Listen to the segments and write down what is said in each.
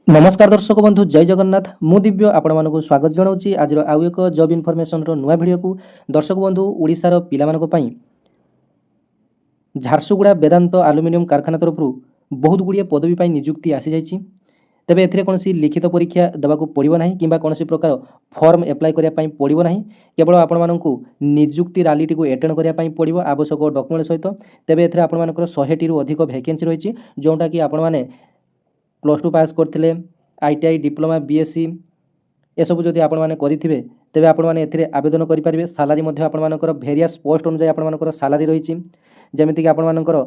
नमस्कार दर्शक बंधु जय जगन्नाथ मु दिव्य आपण मानक स्वागत जनाऊँगी आज आउ एक जॉब इनफॉरमेशन नुआ भिडियो को दर्शक बंधु ओडिशार पिलामानक पई झारसुगुड़ा वेदांत आलुमिनियम कारखाना तरफ बहुत गुड़िए पदवी पर निजुक्ति आसी जाइए तेबे एथिरे कौन लिखित परीक्षा देवाक पड़ो ना कि कौन प्रकार फॉर्म एप्लाय करने पड़ो ना केवल आपण मानक निजुक्ति रैली को एटेंड करने पड़ो आवश्यक डॉक्यूमेंट सहित तेबे एथिरे आपण मानकर 100 रु अधिक वैकेंसी रही जोटा कि आपण मैंने +2 पास करते ITI डिप्लोमा BSc एसबू जदि आपण मैंने करेंगे तेज आपण मैंने आवेदन करेंगे सालारी आपर भेरियस पोस्ट अनुसार आपर सालारी रही जमीक आपर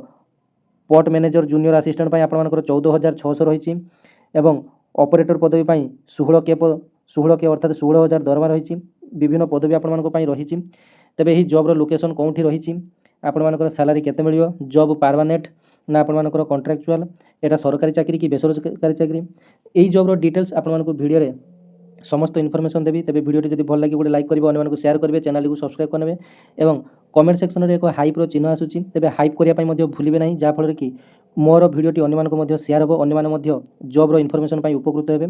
पोर्ट मैनेजर जूनियर असिस्टेंट आपर 14,600 रही एवं ऑपरेटर पदवी 16K अर्थात 16,000 दरमा रही विभिन्न पदवी आपण रही तेबे यही जॉब लोकेशन कौटी रही आपर सालारी केते मिलियो जॉब परमानेंट ना आपर कॉन्ट्रैक्चुअल एटा सरकारी चाकरी कि बेसरकारी चाकरी यही जॉब डिटेल्स आपण वीडियो रे समस्त इनफॉरमेशन देवी तेज वीडियो जब भल लगे गोटे लाइक करेंगे अन्य शेयर करेंगे चैनल को सब्सक्राइब करेंगे एवं कमेंट सेक्शन में एक हाइप चिन्ह आसूसी तेज हाइप करने भूलें ना जहाँफल कि मोर भिडियोटी अन्य शेयर हो अन्य जॉब इनफॉरमेशन उपकृत हे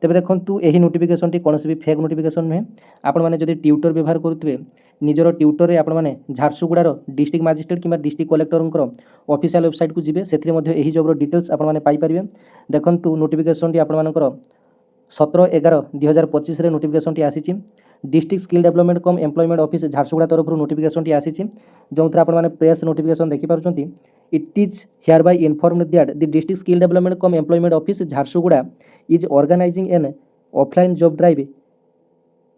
तेज देखूँ यही नोटिफिकेशन टी कौन भी फेक नोटिफिकेशन नुहे आपने जब ट्यूटर व्यवहार करुवे निजर ट्यूटर में आपने झारसुगुड़ार डिस्ट्रिक्ट मजिस्ट्रेट कि डिस्ट्रिक्ट कलेक्टर ऑफिशियल वेबसाइट को जी से जॉब डिटेल्स आपने देखूँ नोटिफिकेशन टी आपर 17/11/2025 नोटिफिकेशन टी आसी district skill development cum employment office Jharsuguda तरफ नोटिफिकेशन टी आसी जो आप प्रेस नोटिफिकेशन देखिपुं it is hereby informed that the district skill development cum employment office Jharsuguda is organising an offline job drive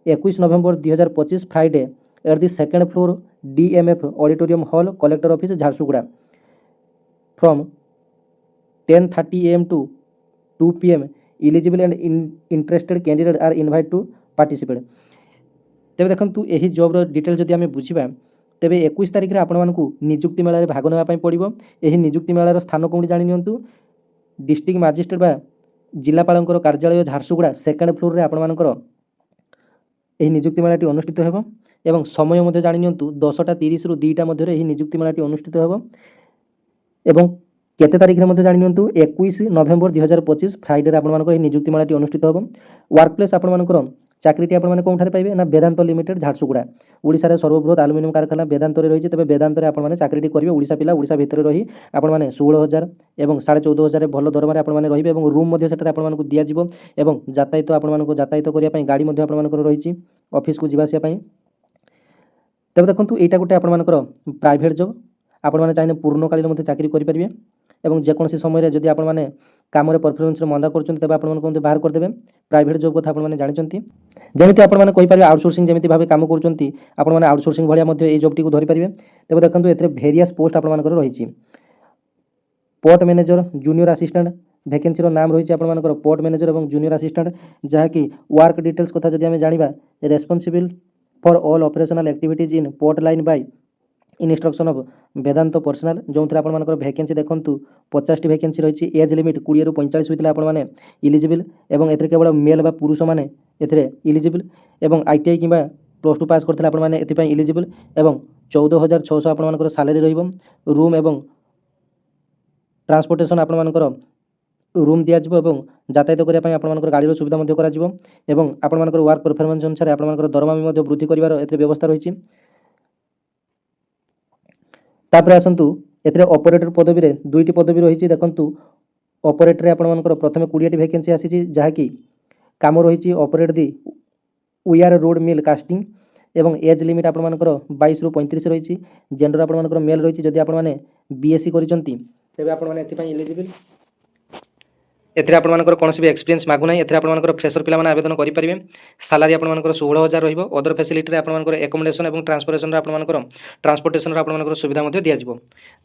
21 November 2025 Friday at the second floor DMF auditorium hall collector office Jharsuguda from 10:30 AM to 2 PM eligible and interested candidate are invite to participate तेज देखूँ यही job detail जब आम बुझा तेज 21 तारिख में आपण मानक निजुक्ति मेल भाग नापी पड़ो यही निजुक्ति मेलार स्थान कौन जानी डिस्ट्रिक्ट मजिस्ट्रेट बा जिलापाल कार्यालय झारसुगुड़ा सेकेंड फ्लोर में आपर यही निजुक्ति मेलाटी अनुष्ठित हो एवं समय जानी 10:30 ରୁ 2ଟା मध्य यही निजुक्ति मेलाटी अनुष्ठित हो एवं केते तारिख में जानी 21 नवेम्बर 2025 फ्राइडे आपर निजुक्ति मेलाटी अनुष्ठित हो वर्क प्लेस आपर चाकरीटी आपने कौन पाइबे ना वेदांत लिमिटेड झारसुगुड़ा ओडिशा सर्वबृहत आलुमिनियम कारखाना वेदांत रही तेज वेदांत आपने चाकरीटी करेंगे ओडिशा पिला ओडिशा भितर रही आपने 16,000 और 14,500 भल दरमार आपने रही रूम आपको दिज्व और यातायात आपको यातायात करने गाड़ी आपर रही ऑफिस को जावास तेज देखूँ यहाँ गोटे आपर प्राइवेट जॉब आपने चाहिए पूर्णकालीन चाकरी करेंगे और जेकोसी समय जब आपने कम परफॉर्मेंस मंदा कर आपको बाहर करदे प्राइवेट जॉब कथा आपने जानते जमी आपने कहीपर आउटसोर्सिंग जमी भाव कम कर आउटसोर्सिंग भाया ये जॉब टी धरीपारे तेज देखो ये भेरियस पोस्ट आपर रही port manager junior assistant vacancy नाम रही आपर पोर्ट मैनेजर और जूनियर असिस्टेंट जहाँकि वर्क डिटेल्स कथा जब आम जाना responsible for all operational activities in port line by instruction of Vedanta personnel जो थे आपर वैकेंसी देखूँ 50टी वैकेंसी रही एज लिमिट 20 ରୁ 45 होता आपने इलिजिबल एवं ए केवल मेल बा पुरुष मैंने इलिजिबल एवं ITI कि +2 पास करते आपने इलिजिबल एवं 14,600 आपर सालारी रूम एवं ट्रांसपोर्टेशन आपर रूम दिज्व और यातायात करने आपर गाड़ी सुविधा आपर वर्क परफॉर्मेंस अनुसार आपर दरमा वृद्धि कर व्यवस्था रही तापर आसतु एथिरे ऑपरेटर पदवी रे 2टी पदवी रही देखूँ ऑपरेटर आपर प्रथम 20टी वैकेंसी आसी जहाँकि कम रही ऑपरेट दी उयार रोड मिल कास्टिंग एवं एज लिमिट आपर 22 ରୁ 35 रही जेंडर आपर मेल रही जदि आपने BSc करते तेज आपने इलिजिबल एथिरे आपर कौन भी एक्सपीरियंस मागुना एथिरे आपर फ्रेशर पिला आवेदन करेंगे सालारी आपर 16,000 रही अदर फैसिलिटी आपर एकोमोडेशन और ट्रांसपोर्टेशन आपर ट्रांसपोर्टेशन आपर सुविधा दिज्व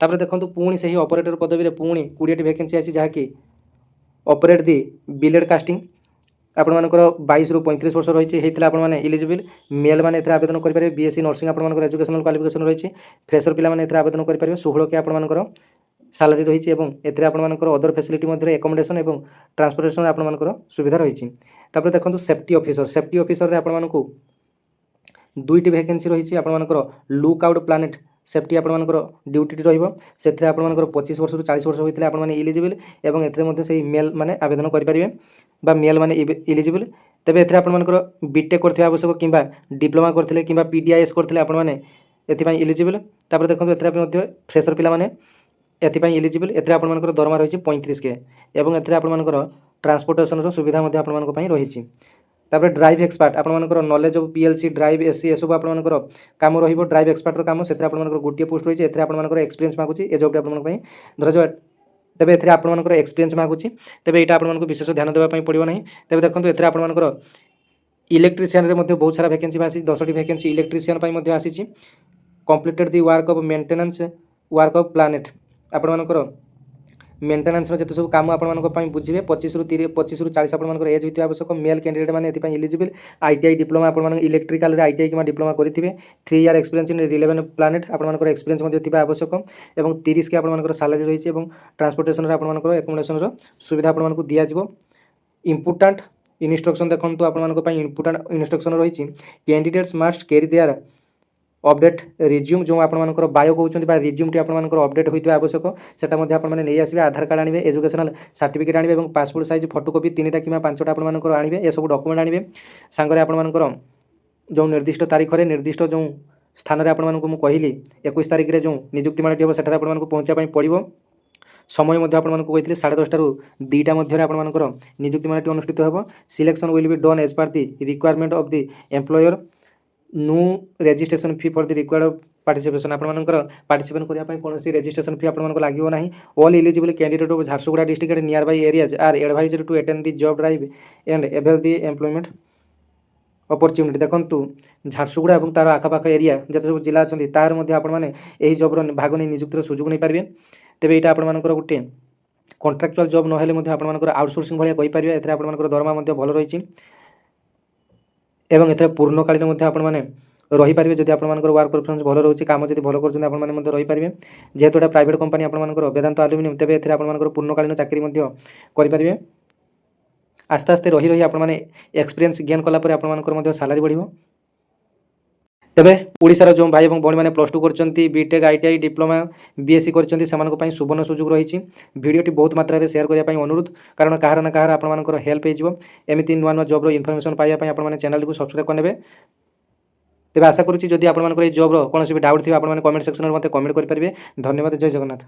तापर देखो पुणी से ही ऑपरेटर पदवी में पुणी 20टी वैकेंसी आसी जहाँकि ऑपरेट दी बिलेड कास्टिंग आपर 22 ରୁ 35 वर्ष रही होता आपने इलिजिबल मेल मैंने आवेदन करेंगे BSc नर्सिंग आपर एजुकेशनल क्वालिफिकेशन रही फ्रेशर पिला आवेदन करेंगे 16K आपर सालारी रही आपर अदर फैसिलिटी एकोमोडेशन और ट्रांसपोर्टेशन आपर सुविधा रही देखो सेफ्टी ऑफिसर आपर 2टी वैकेंसी रही आपर लुक आउट प्लानेट सेफ्टी आपणमानकर ड्यूटी रहिबो सेथरे आपणमानकर 25 वर्ष रु 40 वर्ष होइतले आपणमाने इलिजिबल एवं एथरे मध्ये सेही मेल माने आवेदन करि परिबे बा मेल माने इलिजिबल तेबे एथरे आपणमानकर बीटेक करथिबा आवश्यक किंबा डिप्लोमा करथिले किंबा पीडीआईएस करथिले आपणमाने एथिपाई इलिजिबल तापर देखंतु एथरे मध्ये फ्रेशर पिला माने एथिपाई इलिजिबल एथरे आपणमानकर दरमा रहिछि 35K एवं एथरे आपणमानकर ट्रांसपोर्टेशन रो सुविधा मध्ये आपणमानक पई रहिछि तापर ड्राइव एक्सपर्ट आपणमानकर नॉलेज ऑफ पीएलसी ड्राइव एससी एसब आपणमानकर काम रहिबो ड्राइव एक्सपर्ट रो काम सेथरे आपणमानकर गोटिए पोस्ट रहिछि एथरे आपणमानकर एक्सपीरियंस मागुछि ए जॉब आपणमानक पई धरजो तेबे एथरे आपणमानकर एक्सपीरियंस मागुछि तेबे एटा आपणमानक विशेष ध्यान देबा पई पड़िबो नाही तेबे देखंतु एथरे आपणमानकर इलेक्ट्रिशियन रे मध्ये बहुत सारा वैकेंसी आसी 10टी वैकेंसी इलेक्ट्रिशियन पई मध्ये आसीछि completed the work of maintenance work of planet आपणमानकर मेंटेनेंस जते सब काम आपन बुझे 25 रु 40 आपन एज होती आवश्यक मेल कैंडिडेट मैंने इलिजिबल आईटीआई डिप्लोमा आपन इलेक्ट्रिकल आईटीआई कि डिप्लोमा करेंगे 3 year experience in relevant planet आपन एक्सपीरियंस आवश्यक और 30 के आपन सालारी रही है ट्रांसपोर्टेशन आपन एकोमोडेशन सुविधा आपन दिज्व इम्पोर्टाट इन्स्ट्रक्शन देखो आपन इम्पोर्टाट इन्स्ट्रक्शन रही candidates must carry their update resume जो आपंकर बायो कहते रिज्यूम टी आपंकर अपडेट होता आवश्यक सेटा आपने नहीं आसबे आधार कार्ड आने एजुकेशनल सर्टिफिकेट आने और पासपोर्ट साइज फोटोकॉपी 3टा कि 5टा आपंकर आने ये सब डॉक्यूमेंट आने सांगरे आपंकर जो निर्दिष्ट तारीख में निर्दिष्ट जो स्थान में आपको कहली 21 तारीख में जो नियुक्ति माटी हम सेठारे आपको पहुँचापी पड़ो समय आपको कही 10:30 रु 2टा मध्य आपंकर नियुक्ति माटी अनुष्ठित हो selection will be done as per the requirement of the employer no registration fee for the required participation आपंकर पार्टिसिपेट करने कौन रजिस्ट्रेशन फी आपको लगे ना all eligible candidate of Jharsuguda district nearby areas are advised to attend the job drive and avail the employment opportunity देखंतु झारसुगुड़ा और तार आखपाख area जत सब जिला अच्छा तार आपने जॉब्र भाग नहीं नियुक्तिर सुजोग नहीं पारे तेज यहाँ आपंकर गोटे कॉन्ट्राक्चुअल जॉब ना आपंकर आउटसोर्सिंग भाया कहींपारे एथेर आपंकर दरमा भल रही एवं एथेर पूर्णकालीन आपने रहीपारे जदि आपंकर वर्क परफॉर्मेंस भल रोचे काम जब भल कर रहीपारे जेहेतु एटा प्राइवेट कंपनी आपंकर वेदांत आलुमिनियम तेज एथेर आपंकर पूर्णकालीन चाकरी करें आस्ते आस्ते रही रही आपने एक्सपीरियंस गेन कलापर आपंकर सालारी बढ़ तेबे ओडिशार जो भाई और भौणी मैंने +2 करछंती बीटेक आईटीआई डिप्लोमा बीएससी करछंती सेमानक पई सुवर्ण सुযোগ रही वीडियोटी बहुत मात्रा रे शेयर करने अनुरोध कारण कहार ना कहार आपंकर हेल्प हो एमती नुआ नुआ जॉब्र इनफर्मेशन पाइबा आपने चैनल को सब्सक्राइब करने तेज आशा करुँच जदि आपंकर जॉब्र कौन भी डाउट थी आपने कमेंट सेक्शन में मत कमेंट करेंगे धन्यवाद जय जगन्नाथ।